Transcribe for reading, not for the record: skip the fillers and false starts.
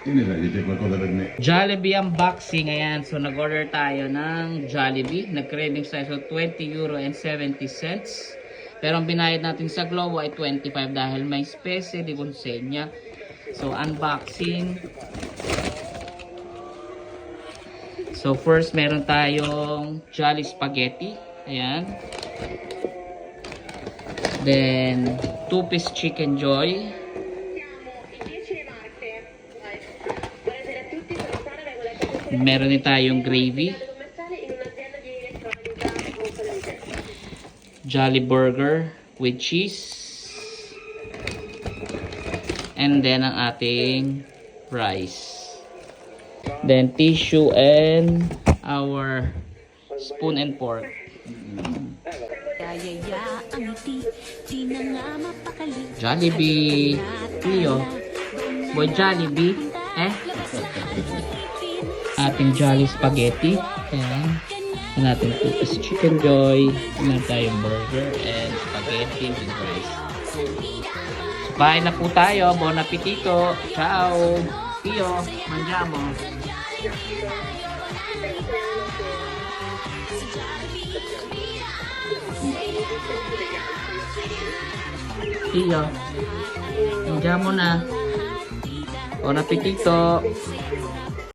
C'è qualcosa per me. Jollibee unboxing, ayan. So, nag-order tayo ng Jollibee. Nag-cravings tayo. So, 20 euro and 70 cents. Pero ang binayad natin sa Globo ay 25 dahil may spese di konsenya. So, unboxing. So, first, meron tayong Jolly Spaghetti. Ayan. Then, 2-piece Chicken Joy. Meron din tayong gravy. Jolly Burger with cheese. And then ang ating rice. Then tissue and our spoon and fork. Jollibee. Iyo. Boy Jollibee. Ating Jolly Spaghetti. Ayan. Ayan natin 2-piece Chicken Joy. Meron tayong burger and spaghetti with rice. So, kain na po tayo. Bon appetito. Ciao. Iyo. Mangiamo. Iyo. Mangiamo na. Bon appetito.